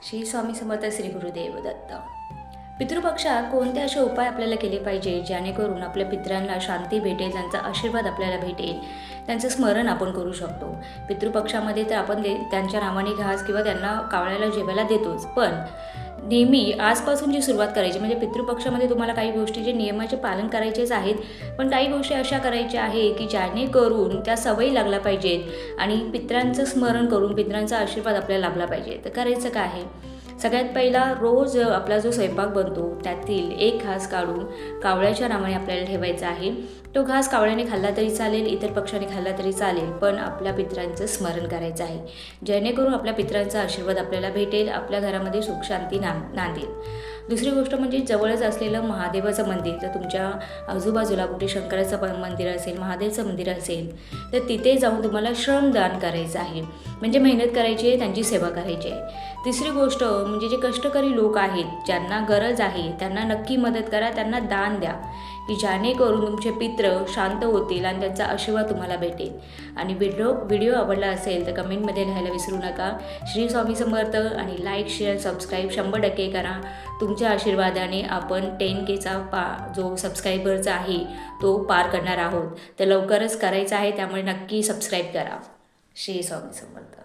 श्री स्वामी समर्थ. श्री गुरुदेव दत्त. पितृपक्षात कोणते असे उपाय आपल्याला केले पाहिजे जेणेकरून आपल्या पितरांना शांती भेटेल, त्यांचा आशीर्वाद आपल्याला भेटेल, त्यांचं स्मरण आपण करू शकतो. पितृपक्षामध्ये तर आपण त्यांच्या नावाने घास किंवा त्यांना कावळ्याला जेवायला देतोच, पण नेहमी आजपासून जी सुरुवात करायची म्हणजे पितृपक्षामध्ये तुम्हाला काही गोष्टीचे नियमाचे पालन करायचेच आहेत, पण काही गोष्टी अशा करायच्या आहे की जेणेकरून त्या सवयी लागल्या पाहिजेत आणि पितरांचं स्मरण करून पितरांचा आशीर्वाद आपल्याला लाभला पाहिजे. तर करायचं काय आहे, सगळ्यात पहिला रोज आपला जो स्वयंपाक बनतो त्यातील एक घास काढून कावळ्याच्या नावाने आपल्याला ठेवायचा आहे. तो घास कावळ्याने खाल्ला तरी चालेल, इतर पक्षाने खाल्ला तरी चालेल, पण आपल्या पितरांचं स्मरण करायचं आहे जेणेकरून आपल्या पितरांचा आशीर्वाद आपल्याला भेटेल, आपल्या घरामध्ये सुख शांती नांदेल. दुसरी गोष्ट म्हणजे जवळच असलेलं महादेवाचं मंदिर, तर तुमच्या आजूबाजूला कुठे शंकराचं मंदिर असेल, महादेवचं मंदिर असेल, तर तिथे जाऊन तुम्हाला श्रमदान करायचं आहे, म्हणजे मेहनत करायची आहे, त्यांची सेवा करायची आहे. तिसरी गोष्ट म्हणजे जे कष्टकरी लोक आहेत, ज्यांना गरज आहे, त्यांना नक्की मदत करा, त्यांना दान द्या की जेणेकरून तुमचे पित्र शांत होतील आणि त्यांचा आशीर्वाद तुम्हाला भेटेल. आणि व्हिडिओ आवडला असेल तर कमेंटमध्ये लिहायला विसरू नका. श्री स्वामी समर्थ. आणि लाईक शेअर सबस्क्राईब 100% करा. तुमच्या आशीर्वादाने आपण 10Kचा जो सबस्क्रायबरचा आहे तो पार करणार आहोत, तर लवकरच करायचा आहे, त्यामुळे नक्की सबस्क्राईब करा. श्री स्वामी समर्थ.